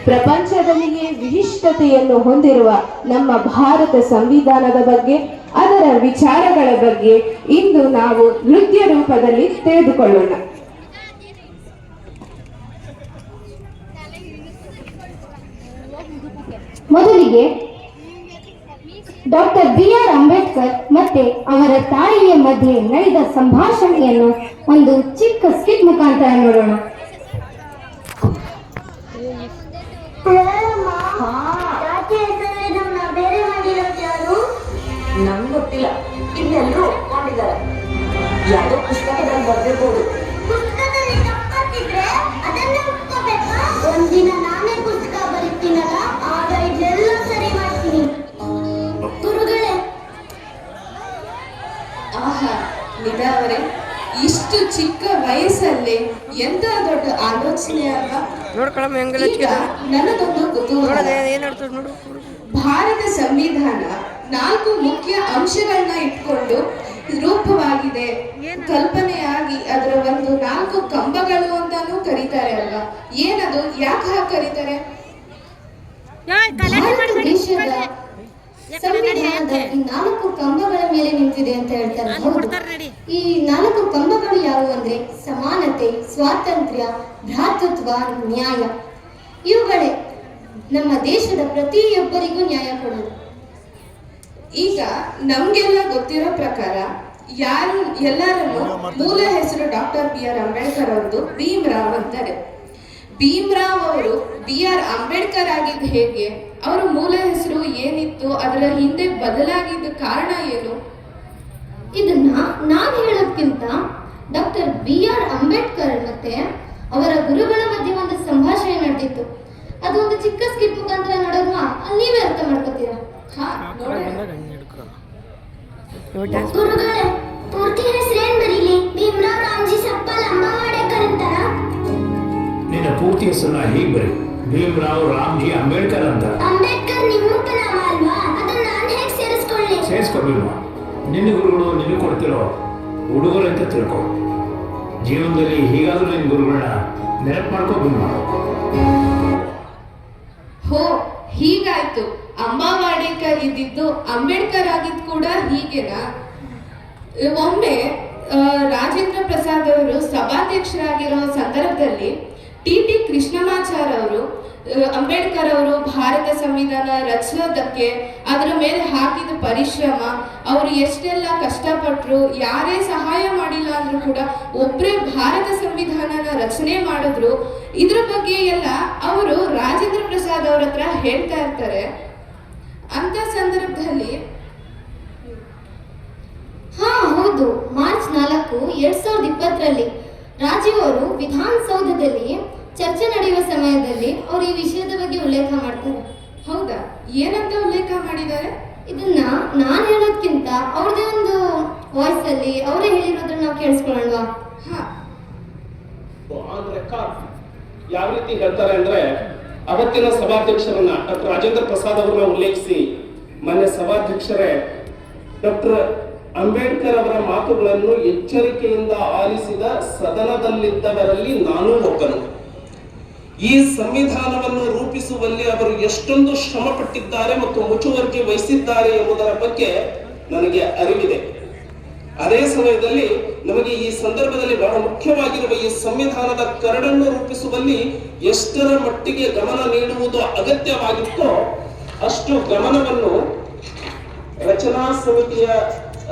ಪ್ರಪಂಚದಲ್ಲಿಯೇ ವಿಶಿಷ್ಟತೆಯನ್ನು ಹೊಂದಿರುವ ನಮ್ಮ ಭಾರತ ಸಂವಿಧಾನದ ಬಗ್ಗೆ, ಅದರ ವಿಚಾರಗಳ ಬಗ್ಗೆ ಇಂದು ನಾವು ನೃತ್ಯ ರೂಪದಲ್ಲಿ ತಿಳಿದುಕೊಳ್ಳೋಣ. ಮೊದಲಿಗೆ ಡಾಕ್ಟರ್ BR ಅಂಬೇಡ್ಕರ್ ಮತ್ತೆ ಅವರ ತಾಯಿಯ ಮಧ್ಯೆ ನಡೆದ ಸಂಭಾಷಣೆಯನ್ನು ಒಂದು ಚಿಕ್ಕ ಸ್ಕಿಟ್ ಮುಖಾಂತರ ನೋಡೋಣ. ನಂಗೆ ಗೊತ್ತಿಲ್ಲ, ಇನ್ನೆಲ್ಲರೂ ಒಪ್ಕೊಂಡಿದ್ದಾರೆ. ಯಾವುದೋ ಪುಸ್ತಕದಲ್ಲಿ ಬರ್ದಿರ್ಬೋದು. ಒಂದಿನ ನಾನೇ ಪುಸ್ತಕ ಬರೀತೀನಲ್ಲ, ಆಗ ಇದೆಲ್ಲ ಸರಿ ಮಾಡ್ತೀನಿ. ಗುರುಗಳೇ, ಆಹಾ ನಿಧಾ ಅವರೇ, ಇಷ್ಟು ಚಿಕ್ಕ ವಯಸ್ಸಲ್ಲಿ ಎಂತ ದೊಡ್ಡ ಆಲೋಚನೆ ಅಲ್ವಾ? ನನ್ನದೊಂದು ಕುತೂಹಲ. ಭಾರತ ಸಂವಿಧಾನ 4 ಮುಖ್ಯ ಅಂಶಗಳನ್ನ ಇಟ್ಕೊಂಡು ರೂಪವಾಗಿದೆ, ಕಲ್ಪನೆಯಾಗಿ ಅದರ ಒಂದು 4 ಕಂಬಗಳು ಅಂತಾನೂ ಕರೀತಾರೆ ಅಲ್ವಾ? ಏನದು, ಯಾಕೆ ಕರೀತಾರೆ? ದೇಶದ ಸಂವಿಧಾನದ ಈ 4 ಕಂಬಗಳ ಮೇಲೆ ನಿಂತಿದೆ ಅಂತ ಹೇಳ್ತಾರೆ. ಈ 4 ಕಂಬಗಳು ಯಾವುವು ಅಂದ್ರೆ ಸಮಾನತೆ, ಸ್ವಾತಂತ್ರ್ಯ, ಭ್ರಾತೃತ್ವ, ನ್ಯಾಯ. ಇವುಗಳೇ ನಮ್ಮ ದೇಶದ ಪ್ರತಿಯೊಬ್ಬರಿಗೂ ನ್ಯಾಯ ಕೊಡೋದು. ಈಗ ನಮ್ಗೆಲ್ಲ ಗೊತ್ತಿರೋ ಪ್ರಕಾರ ಎಲ್ಲರನ್ನು ಮೂಲ ಹೆಸರು ಡಾಕ್ಟರ್ BR ಅಂಬೇಡ್ಕರ್ ಅವ್ರದ್ದು ಭೀಮರಾವ್ ಅಂತಾರೆ. ಭೀಮರಾವ್ ಅವರು BR ಅಂಬೇಡ್ಕರ್ ಆಗಿದ್ದು ಹೇಗೆ? ಅವರ ಮೂಲ ಹೆಸರು ಏನಿತ್ತು? ಅದರ ಹಿಂದೆ ಬದಲಾಗಿದ್ದ ಕಾರಣ ಏನು? ಇದನ್ನ ನಾನು ಹೇಳೋದ್ಕಿಂತ ಡಾಕ್ಟರ್ BR ಅಂಬೇಡ್ಕರ್ ಮತ್ತೆ ಅವರ ಗುರುಗಳ ಮಧ್ಯೆ ಒಂದು ಸಂಭಾಷಣೆ ನಡೆದಿತ್ತು. ಅದು ಒಂದು ಚಿಕ್ಕ ಸ್ಕಿಟ್ ಮುಖಾಂತರ ನೋಡೋಣ, ಅಲ್ಲಿ ನೀವೇ ಅರ್ಥ ಮಾಡ್ಕೋತೀರಾ. ಗುರುಗಳೇ, ಪೂರ್ತಿ ಹೆಸರೇನ್ ಬರೀಲಿ? ಭೀಮರಾವ್ ರಾಮ್ಜಿ ಸಪ್ಪಲ್ ಅಂಬಾವಾಡೇಕರ್ ಅಂತಾರ? ನಿನ್ನ ಪೂರ್ತಿ ಹೆಸರನ್ನ ಹೀಗೆ ಬರಿ, ಭೀಮರಾವ್ ರಾಮ್ಜಿ ಅಂಬೇಡ್ಕರ್ ಅಂತ. ಅಂಬೇಡ್ಕರ್ ನಿಮ್ಮ ಉಪನಾಮ ಅಲ್ವಾ? ಅದನ್ನ ನಾನು ಹೇಗೆ ಸೇರಿಸ್ಕೊಳ್ಳಿ? ಸೇರಿಸ್ಕೊಬಿಲ್ವ? ನಿನ್ನ ಗುರುಗಳು ನಿನಗೆ ಕೊಡ್ತಿರೋ ಹುಡುಗರು ಅಂತ ತಿಳ್ಕೊ. ಜೀವನದಲ್ಲಿ ಹೀಗಾದ್ರೂ ನಿನ್ನ ಗುರುಗಳನ್ನ ನೆನಪು ಮಾಡ್ಕೋಬಿಲ್ವ? ಹೋ, ಹೀಗಾಯ್ತು. ಅಂಬಾವಾಡೇಕರ್ ಇದ್ದಿದ್ದು ಅಂಬೇಡ್ಕರ್ ಆಗಿದ್ದು ಕೂಡ ಹೀಗೆನಾ? ಒಮ್ಮೆ ರಾಜೇಂದ್ರ ಪ್ರಸಾದ್ ಅವರು ಸಭಾಧ್ಯಕ್ಷರಾಗಿರೋ ಸಂದರ್ಭದಲ್ಲಿ TT ಕೃಷ್ಣಮಾಚಾರ್ ಅವರು ಅಂಬೇಡ್ಕರ್ ಅವರು ಭಾರತ ಸಂವಿಧಾನ ರಚಿಸೋದಕ್ಕೆ ಅದರ ಮೇಲೆ ಹಾಕಿದ ಪರಿಶ್ರಮ, ಅವರು ಎಷ್ಟೆಲ್ಲ ಕಷ್ಟಪಟ್ಟರು, ಯಾರೇ ಸಹಾಯ ಮಾಡಿಲ್ಲ ಅಂದ್ರೂ ಕೂಡ ಒಬ್ಬರೇ ಭಾರತ ಸಂವಿಧಾನನ ರಚನೆ ಮಾಡಿದ್ರು. ಇದ್ರ ಬಗ್ಗೆ ಎಲ್ಲ ಅವರು ರಾಜೇಂದ್ರ ಪ್ರಸಾದ್ ಅವ್ರ ಹತ್ರ ಹೇಳ್ತಾ ಇರ್ತಾರೆ. ಅಂತ ಸಂದರ್ಭದಲ್ಲಿ ಹೌದು, ಮಾರ್ಚ್ 4, 2020ರಲ್ಲಿ ರಾಜೀವ್ ಅವರು ವಿಧಾನಸೌಧದಲ್ಲಿ ಚರ್ಚೆ ನಡೆಯುವ ಸಮಯದಲ್ಲಿ ಅವರು ಈ ವಿಷಯದ ಬಗ್ಗೆ ಉಲ್ಲೇಖ ಮಾಡ್ತಾರೆ. ಹೌದಾ? ಏನಂತ ಉಲ್ಲೇಖ ಮಾಡಿದ್ದಾರೆ? ಇದನ್ನ ನಾನು ಹೇಳೋದ್ಕಿಂತ ಅವ್ರದೇ ಒಂದು ವಾಯ್ಸ್ ಅಲ್ಲಿ ಅವರೇ ಹೇಳಿರೋದನ್ನ ನಾವು ಕೇಳಿಸ್ಕೊಳ್ಳೋಣವಾ? ಯಾವ ರೀತಿ ಹೇಳ್ತಾರೆ ಅಂದ್ರೆ, ಅವತ್ತಿನ ಸಭಾಧ್ಯಕ್ಷರನ್ನ ಡಾಕ್ಟರ್ ರಾಜೇಂದ್ರ ಪ್ರಸಾದ್ ಅವರನ್ನ ಉಲ್ಲೇಖಿಸಿ, ಮೊನ್ನೆ ಸಭಾಧ್ಯಕ್ಷರೇ ಡಾಕ್ಟರ್ ಅಂಬೇಡ್ಕರ್ ಅವರ ಮಾತುಗಳನ್ನು ಎಚ್ಚರಿಕೆಯಿಂದ ಆಲಿಸಿದ ಸದನದಲ್ಲಿದ್ದವರಲ್ಲಿ ನಾನೂ ಒಬ್ಬನು. ಈ ಸಂವಿಧಾನವನ್ನು ರೂಪಿಸುವಲ್ಲಿ ಅವರು ಎಷ್ಟೊಂದು ಶ್ರಮ ಪಟ್ಟಿದ್ದಾರೆ ಮತ್ತು ಮುತುವರ್ಜಿ ವಹಿಸಿದ್ದಾರೆ ಎಂಬುದರ ಬಗ್ಗೆ ನನಗೆ ಅರಿವಿದೆ. ಅದೇ ಸಮಯದಲ್ಲಿ ನಮಗೆ ಈ ಸಂದರ್ಭದಲ್ಲಿ ಬಹಳ ಮುಖ್ಯವಾಗಿರುವ ಈ ಸಂವಿಧಾನದ ಕರಡನ್ನು ರೂಪಿಸುವಲ್ಲಿ ಎಷ್ಟರ ಮಟ್ಟಿಗೆ ಗಮನ ನೀಡುವುದು ಅಗತ್ಯವಾಗಿತ್ತೋ ಅಷ್ಟು ಗಮನವನ್ನು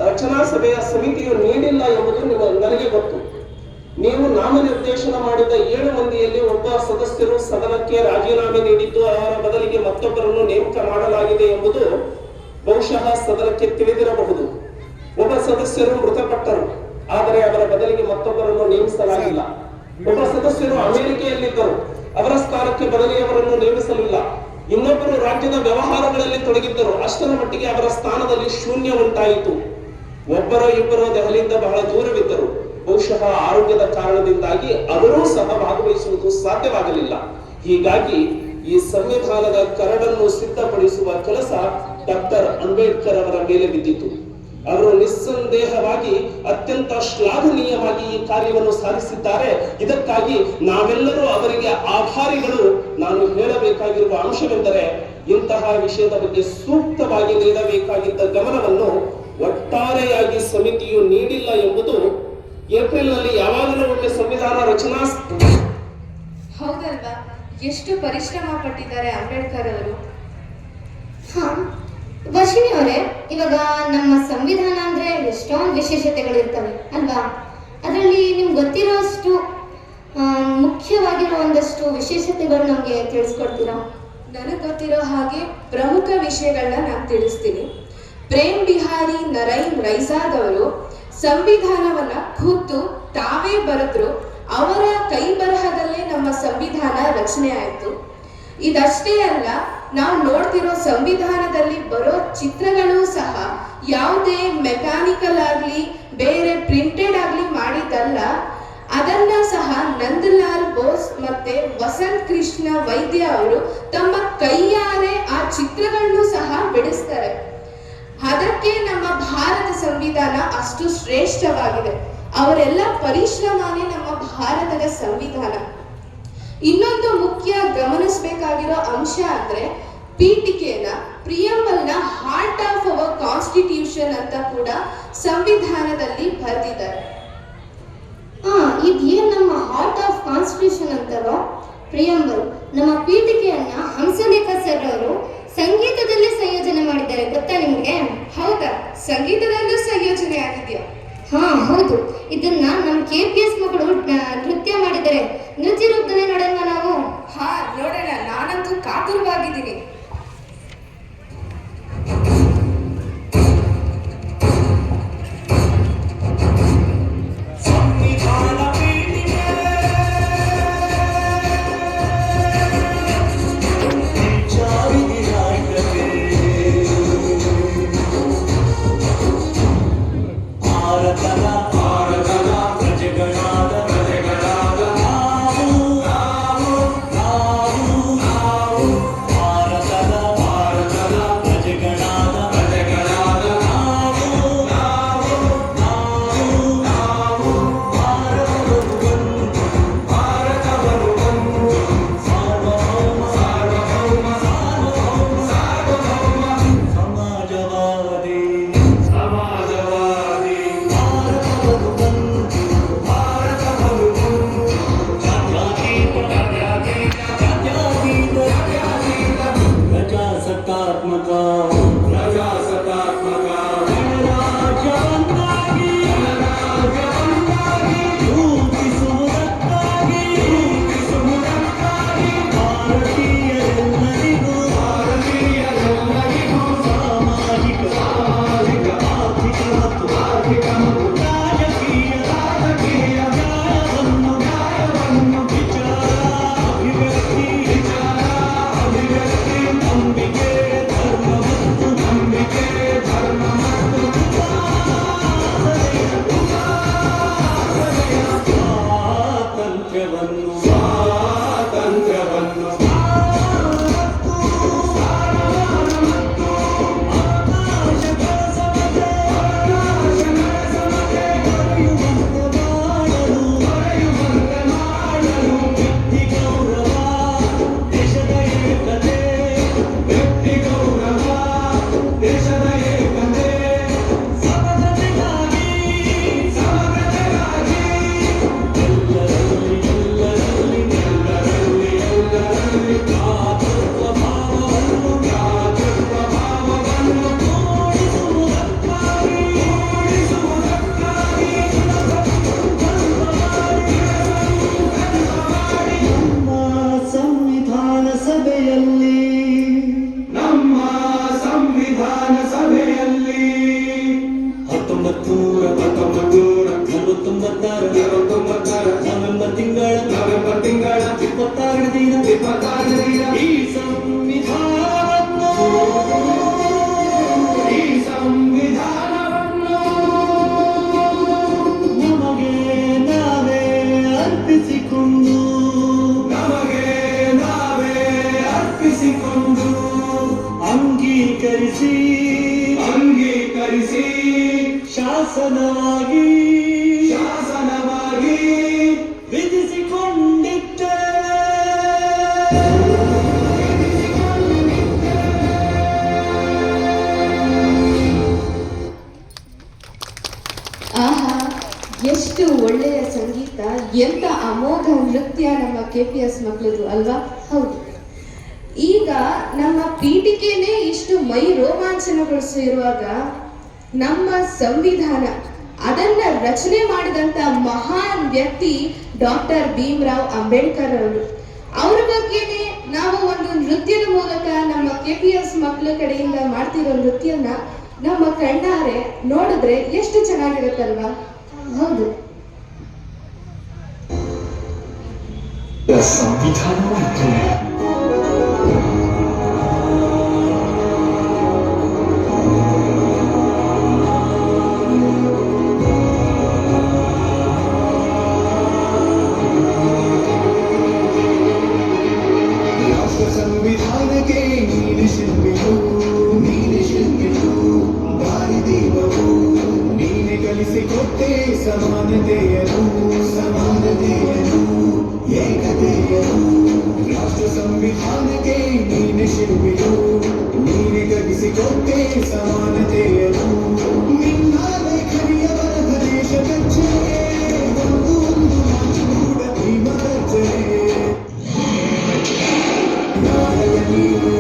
ರಚನಾ ಸಭೆಯ ಸಮಿತಿಯು ನೀಡಿಲ್ಲ ಎಂಬುದು ನನಗೆ ಗೊತ್ತು. ನೀವು ನಾಮನಿರ್ದೇಶನ ಮಾಡಿದ 7 ಮಂದಿಯಲ್ಲಿ ಒಬ್ಬ ಸದಸ್ಯರು ಸದನಕ್ಕೆ ರಾಜೀನಾಮೆ ನೀಡಿದ್ದು, ಅವರ ಬದಲಿಗೆ ಮತ್ತೊಬ್ಬರನ್ನು ನೇಮಕ ಮಾಡಲಾಗಿದೆ ಎಂಬುದು ಬಹುಶಃ ಸದನಕ್ಕೆ ತಿಳಿದಿರಬಹುದು. ಒಬ್ಬ ಸದಸ್ಯರು ಮೃತಪಟ್ಟರು, ಆದರೆ ಅವರ ಬದಲಿಗೆ ಮತ್ತೊಬ್ಬರನ್ನು ನೇಮಿಸಲಾಗಿಲ್ಲ. ಒಬ್ಬ ಸದಸ್ಯರು ಅಮೆರಿಕೆಯಲ್ಲಿದ್ದರು, ಅವರ ಸ್ಥಾನಕ್ಕೆ ಬದಲಿಯವರನ್ನು ನೇಮಿಸಲಿಲ್ಲ. ಇನ್ನೊಬ್ಬರು ರಾಜ್ಯದ ವ್ಯವಹಾರಗಳಲ್ಲಿ ತೊಡಗಿದ್ದರು, ಅಷ್ಟರ ಮಟ್ಟಿಗೆ ಅವರ ಸ್ಥಾನದಲ್ಲಿ ಶೂನ್ಯ ಉಂಟಾಯಿತು. ಒಬ್ಬರೋ ಇಬ್ಬರೋ ದೆಹಲಿಯಿಂದ ಬಹಳ ದೂರವಿದ್ದರು, ಬಹುಶಃ ಆರೋಗ್ಯದ ಕಾರಣದಿಂದಾಗಿ ಅವರೂ ಸಹ ಭಾಗವಹಿಸುವುದು ಸಾಧ್ಯವಾಗಲಿಲ್ಲ. ಹೀಗಾಗಿ ಈ ಸಂವಿಧಾನದ ಕರಡನ್ನು ಸಿದ್ಧಪಡಿಸುವ ಕೆಲಸ ಡಾಕ್ಟರ್ ಅಂಬೇಡ್ಕರ್ ಅವರ ಮೇಲೆ ಬಿದ್ದಿತು. ಅವರು ನಿಸ್ಸಂದೇಹವಾಗಿ ಅತ್ಯಂತ ಶ್ಲಾಘನೀಯವಾಗಿ ಈ ಕಾರ್ಯವನ್ನು ಸಾಧಿಸಿದ್ದಾರೆ. ಇದಕ್ಕಾಗಿ ನಾವೆಲ್ಲರೂ ಅವರಿಗೆ ಆಭಾರಿಗಳು. ನಾನು ಹೇಳಬೇಕಾಗಿರುವ ಅಂಶವೆಂದರೆ, ಇಂತಹ ವಿಷಯದ ಬಗ್ಗೆ ಸೂಕ್ತವಾಗಿ ನೀಡಬೇಕಾಗಿದ್ದ ಗಮನವನ್ನು ಒಟ್ಟಾರೆಯಾಗಿ ಸಮಿತಿಯು ನೀಡಿಲ್ಲ ಎಂಬುದು ಏಪ್ರಿಲ್ನಲ್ಲಿ ಯಾವಾಗಲೂ ಒಮ್ಮೆ ಸಂವಿಧಾನ ರಚನಾ ಹೌದಲ್ವಾ? ಎಷ್ಟು ಪರಿಶ್ರಮ ಪಟ್ಟಿದ್ದಾರೆ ಅಂಬೇಡ್ಕರ್ ಅವರು. ಹಾ, ವರ್ಷಿಣಿ ಅವರೇ, ಇವಾಗ ನಮ್ಮ ಸಂವಿಧಾನ ಅಂದ್ರೆ ಎಷ್ಟೊಂದು ವಿಶೇಷತೆಗಳಿರ್ತವೆ ಅಲ್ವಾ? ಅದರಲ್ಲಿ ನಿಮ್ಗೆ ಗೊತ್ತಿರೋಷ್ಟು ಮುಖ್ಯವಾಗಿರೋ ಒಂದಷ್ಟು ವಿಶೇಷತೆಗಳು ನಮಗೆ ತಿಳಿಸ್ಕೊಡ್ತೀರಾ? ನನಗೆ ಗೊತ್ತಿರೋ ಹಾಗೆ ಪ್ರಮುಖ ವಿಷಯಗಳನ್ನ ನಾನು ತಿಳಿಸ್ತೀನಿ. ಪ್ರೇಮ್ ಬಿಹಾರಿ ನರೈನ್ ರೈಸಾದವರು ಸಂವಿಧಾನವನ್ನ ಖುದ್ದು ತಾವೇ ಬರೆದ್ರು. ಅವರ ಕೈ ಬರಹದಲ್ಲೇ ನಮ್ಮ ಸಂವಿಧಾನ ರಚನೆ ಆಯಿತು. ಇದಷ್ಟೇ ಅಲ್ಲ, ನಾವು ನೋಡ್ತಿರೋ ಸಂವಿಧಾನದಲ್ಲಿ ಬರೋ ಚಿತ್ರಗಳು ಸಹ ಯಾವುದೇ ಮೆಕ್ಯಾನಿಕಲ್ ಆಗಲಿ ಬೇರೆ ಪ್ರಿಂಟೆಡ್ ಆಗಲಿ ಮಾಡಿದ್ದಲ್ಲ. ಅದನ್ನ ಸಹ ನಂದಲಾಲ್ ಬೋಸ್ ಮತ್ತೆ ವಸಂತ್ ಕೃಷ್ಣ ವೈದ್ಯ ಅವರು ತಮ್ಮ ಕೈಯಾರೆ ಆ ಚಿತ್ರಗಳನ್ನು ಸಹ ಬಿಡಿಸ್ತಾರೆ. ಅದಕ್ಕೆ ನಮ್ಮ ಭಾರತ ಸಂವಿಧಾನ ಅಷ್ಟು ಶ್ರೇಷ್ಠವಾಗಿದೆ. ಅವರೆಲ್ಲ ಪರಿಶ್ರಮನೇ ನಮ್ಮ ಭಾರತದ ಸಂವಿಧಾನ. ಇನ್ನೊಂದು ಮುಖ್ಯ ಗಮನಿಸಬೇಕಾಗಿರೋ ಅಂಶ ಅಂದ್ರೆ ಪೀಠಿಕೆನ ಪ್ರಿಯಂಬಲ್ನ ಹಾರ್ಟ್ ಆಫ್ ಅವರ್ ಕಾನ್ಸ್ಟಿಟ್ಯೂಷನ್ ಅಂತ ಕೂಡ ಸಂವಿಧಾನದಲ್ಲಿ ಬರೆದಿದ್ದಾರೆ. ಇದೇನ್ ನಮ್ಮ ಹಾರ್ಟ್ ಆಫ್ ಕಾನ್ಸ್ಟಿಟ್ಯೂಷನ್ ಅಂತಾರೋ ಪ್ರಿಯಂಬಲ್, ನಮ್ಮ ಪೀಠಿಕೆಯನ್ನ ಹಂಸಲೇಖ ಸರ್ ಅವರು ಸಂಗೀತದಲ್ಲಿ ಸಂಯೋಜನೆ ಮಾಡಿದ್ದಾರೆ. ಗೊತ್ತಾ ನಿಮ್ಗೆ? ಹೌದಾ? ಸಂಗೀತದಲ್ಲೂ ಸಂಯೋಜನೆ ಆಗಿದೆಯಾ? ಹಾ ಹೌದು. ಇದನ್ನ ನಮ್ಮ KPS ಮಕ್ಕಳು ನೃತ್ಯ ಮಾಡಿದ್ದಾರೆ. ನೃತ್ಯ ರೂಪದಲ್ಲಿ ನೋಡೋಣ ನಾವು. ಹಾ, ನೋಡೋಣ. ನಾನಂತೂ ಕಾತುರವಾಗಿದ್ದೀನಿ. ನವೆಂಬರ್ ತಿಂಗಳ 26ನೇ ದಿನ ಈ ಸಂವಿಧಾನವನ್ನು ನಮಗೆ ನಾವೇ ಅರ್ಪಿಸಿಕೊಂಡು ಅಂಗೀಕರಿಸಿ ಶಾಸನವಾಗಿ ವಿಧಿಸಿಕೊಂಡಿದ್ದೆ. ಆಹಾ, ಎಷ್ಟು ಒಳ್ಳೆಯ ಸಂಗೀತ, ಎಂತ ಅಮೋಘ ನೃತ್ಯ ನಮ್ಮ KPS ಮಕ್ಕಳದು ಅಲ್ವಾ? ಹೌದು. ಈಗ ನಮ್ಮ ಪೀಠಿಕೆನೇ ಇಷ್ಟು ಮೈ ರೋಮಾಂಚನಗೊಳಿಸಿರುವಾಗ ನಮ್ಮ ಸಂವಿಧಾನ ಅದನ್ನ ರಚನೆ ಮಾಡಿದಂತ ಮಹಾನ್ ವ್ಯಕ್ತಿ ಡಾಕ್ಟರ್ ಭೀಮರಾವ್ ಅಂಬೇಡ್ಕರ್ ಅವರು. ಅವ್ರ ಬಗ್ಗೆನೇ ನಾವು ಒಂದು ನೃತ್ಯದ ಮೂಲಕ ನಮ್ಮ KPS ಮಕ್ಕಳ ಕಡೆಯಿಂದ ಮಾಡ್ತಿರೋ ನೃತ್ಯನ ನಮ್ಮ ಕಣ್ಣಾರೆ ನೋಡಿದ್ರೆ ಎಷ್ಟು ಚೆನ್ನಾಗಿರುತ್ತಲ್ವಾ? ಹೌದು. ಸಂವಿಧಾನವಾಯಿತು. ರಾಷ್ಟ್ರ ಸಂವಿಧಾನಕ್ಕೆ ನೀನೆ ಶಿಲ್ಪಿಯು, ದಾರಿದೀಪವು, ನೀನೆ ಕಲಿಸಿಕೊಟ್ಟೆ ಸಮಾನತೆಯನ್ನು, ಏಕತೆಯನ್ನು. ರಾಷ್ಟ್ರ ಸಂವಿಧಾನಕ್ಕೆ ನೀನೆ ಶಿಲ್ಪಿಯು, ನೀನೆ ಕಲಿಸಿಕೊಟ್ಟೆ ಸಮಾನತೆಯನ್ನು. ನಿನ್ನ ಲೇಖನಿಯ ಬರಹ ದೇಶ ಕಚ್ಚೆ, ಒಂದು ಮಾತು ಕೂಡ ಭೀಮ ಕಚ್ಚೆ. ನ್ಯಾಯ ನೀನು